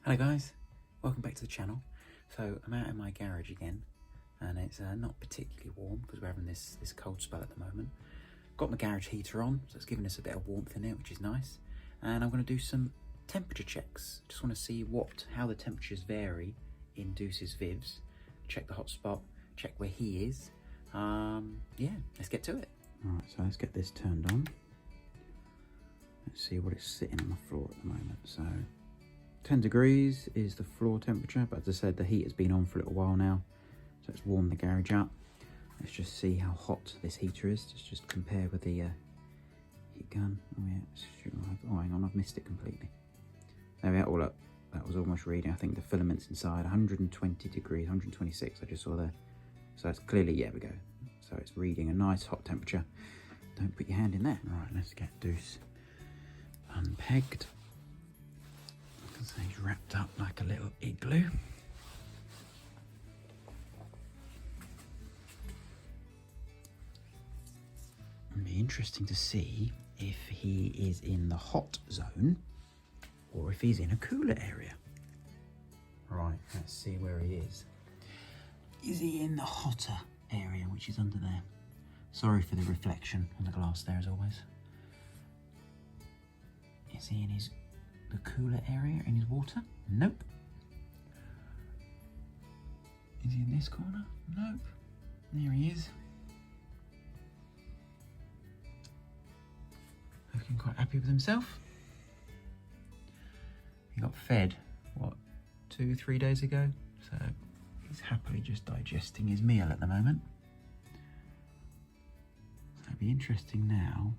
Hello guys, welcome back to the channel. So I'm out in my garage again and it's not particularly warm because we're having this cold spell at the moment. Got my garage heater on, so it's giving us a bit of warmth in it, which is nice. And I'm going to do some temperature checks. Just want to see how the temperatures vary in Duse's Vivs. Check the hotspot, check where he is. Yeah, let's get to it. Alright, so let's get this turned on. Let's see what it's sitting on the floor at the moment. So 10 degrees is the floor temperature, but as I said, the heat has been on for a little while now, so it's warmed the garage up. Let's just see how hot this heater is. Just compare with the heat gun. Oh yeah, oh hang on, I've missed it completely. There we are, all up. That was almost reading, I think the filaments inside, 120 degrees, 126 I just saw there. So it's clearly, yeah, we go. So it's reading a nice hot temperature. Don't put your hand in there. Right, let's get Duse unpegged. So he's wrapped up like a little igloo. It'll be interesting to see if he is in the hot zone or if he's in a cooler area. Right, let's see where he is. Is he in the hotter area, which is under there? Sorry for the reflection on the glass there as always. Is he in the cooler area in his water? Nope. Is he in this corner? Nope. There he is. Looking quite happy with himself. He got fed, what, 2-3 days ago? So he's happily just digesting his meal at the moment. So it'd be interesting now,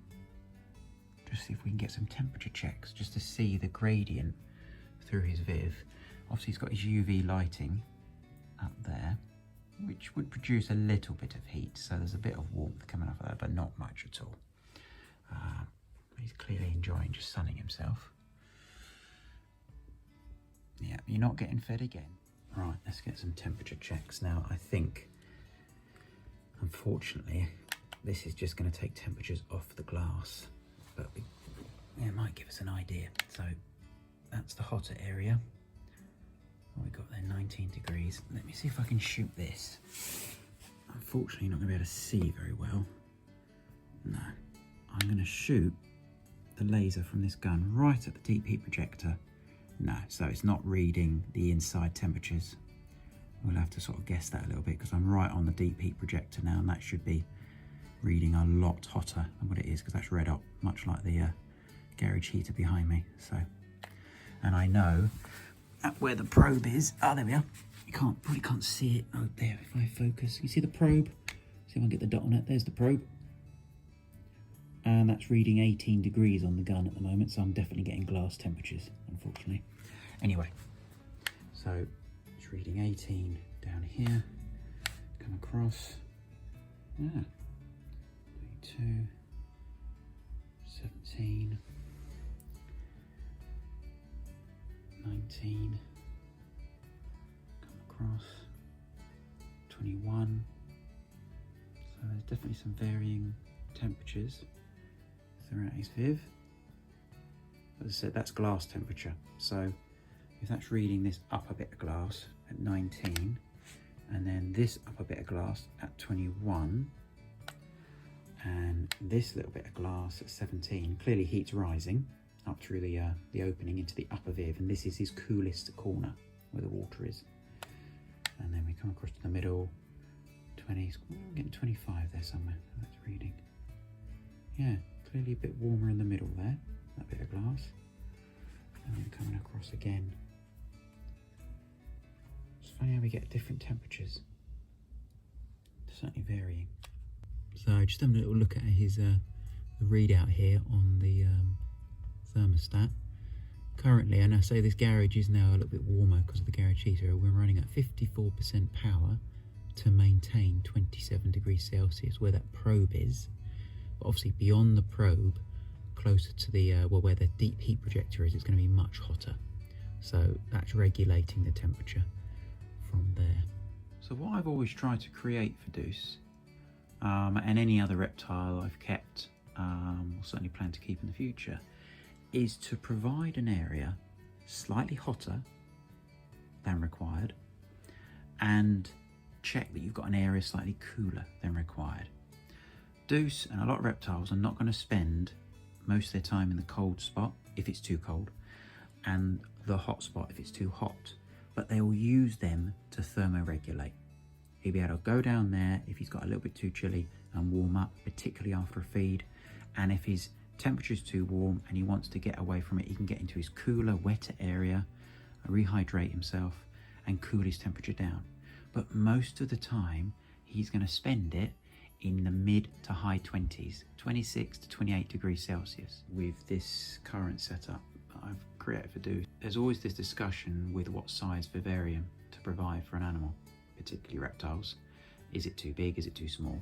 just see if we can get some temperature checks, just to see the gradient through his Viv. Obviously he's got his UV lighting up there, which would produce a little bit of heat, so there's a bit of warmth coming off of that, but not much at all. He's clearly enjoying just sunning himself. Yeah, you're not getting fed again. Right, let's get some temperature checks now. I think, unfortunately, this is just going to take temperatures off the glass, but it might give us an idea. So that's the hotter area. What we got there, 19 degrees. Let me see if I can shoot this. Unfortunately, not going to be able to see very well. No, I'm going to shoot the laser from this gun right at the deep heat projector. No, so it's not reading the inside temperatures. We'll have to sort of guess that a little bit because I'm right on the deep heat projector now, and that should be reading a lot hotter than what it is because that's red hot, much like the garage heater behind me. So, and I know at where the probe is. Oh, there we are. You probably can't see it. Oh, there. If I focus, you see the probe. See if I can get the dot on it. There's the probe, and that's reading 18 degrees on the gun at the moment. So I'm definitely getting glass temperatures, unfortunately. Anyway, so it's reading 18 down here. Come across. Yeah. 22, 17, 19, come across, 21. So there's definitely some varying temperatures throughout his Viv. As I said, that's glass temperature. So if that's reading this upper bit of glass at 19, and then this upper bit of glass at 21, and this little bit of glass at 17, clearly heat's rising up through the opening into the upper Viv, and this is his coolest corner where the water is. And then we come across to the middle, 20, we're getting 25 there somewhere, that's reading. Yeah, clearly a bit warmer in the middle there, that bit of glass. And then coming across again. It's funny how we get different temperatures, certainly varying. So just having a little look at his the readout here on the thermostat. Currently, and I say this garage is now a little bit warmer because of the garage heater, we're running at 54% power to maintain 27 degrees Celsius where that probe is. But obviously beyond the probe, closer to the where the deep heat projector is, it's going to be much hotter. So that's regulating the temperature from there. So what I've always tried to create for Duse, and any other reptile I've kept, or certainly plan to keep in the future, is to provide an area slightly hotter than required, and check that you've got an area slightly cooler than required. Duse and a lot of reptiles are not going to spend most of their time in the cold spot if it's too cold, and the hot spot if it's too hot, but they will use them to thermoregulate. He'll be able to go down there if he's got a little bit too chilly and warm up, particularly after a feed, and if his temperature is too warm and he wants to get away from it, he can get into his cooler, wetter area, rehydrate himself and cool his temperature down. But most of the time he's going to spend it in the mid to high 20s, 26 to 28 degrees Celsius. With this current setup I've created for Duse, there's always this discussion with what size vivarium to provide for an animal, particularly reptiles. Is it too big? Is it too small?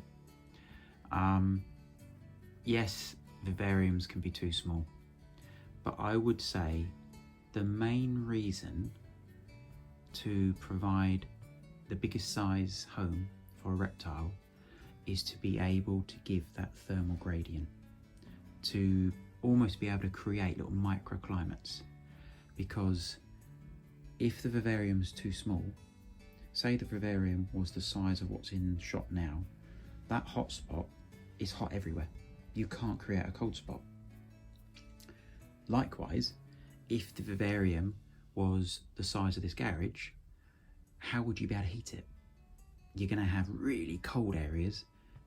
Yes, vivariums can be too small, but I would say the main reason to provide the biggest size home for a reptile is to be able to give that thermal gradient, to almost be able to create little microclimates. Because if the vivarium's too small, say the vivarium was the size of what's in shot now, that hot spot is hot everywhere. You can't create a cold spot. Likewise, if the vivarium was the size of this garage, how would you be able to heat it? You're going to have really cold areas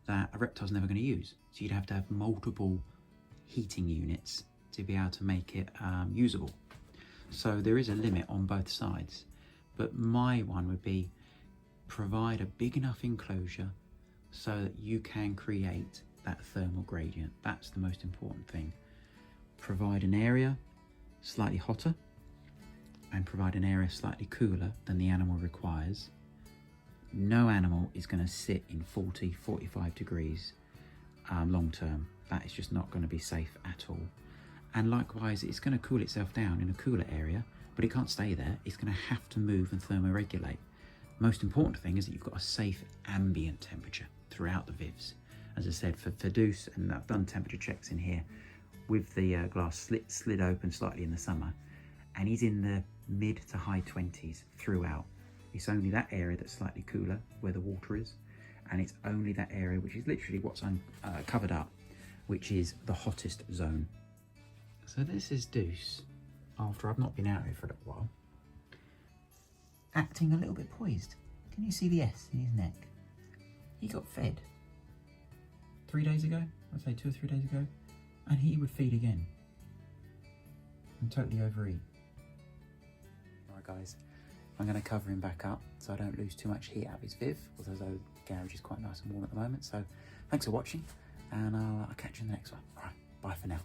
that a reptile's never going to use. So you'd have to have multiple heating units to be able to make it usable. So there is a limit on both sides. But my one would be provide a big enough enclosure so that you can create that thermal gradient. That's the most important thing. Provide an area slightly hotter and provide an area slightly cooler than the animal requires. No animal is going to sit in 40, 45 degrees long term. That is just not going to be safe at all. And likewise, it's going to cool itself down in a cooler area, but it can't stay there. It's going to have to move and thermoregulate. Most important thing is that you've got a safe ambient temperature throughout the vivs. As I said, for Duse, and I've done temperature checks in here with the glass slid open slightly in the summer, and he's in the mid to high 20s throughout. It's only that area that's slightly cooler where the water is, and it's only that area which is literally what's covered up, which is the hottest zone. So this is Duse after I've not been out here for a little while, acting a little bit poised. Can you see the S in his neck? He got fed 3 days ago, I'd say 2 or 3 days ago, and he would feed again and totally overeat. Alright guys, I'm going to cover him back up so I don't lose too much heat out of his viv, although the garage is quite nice and warm at the moment. So thanks for watching, and I'll catch you in the next one. Alright, bye for now.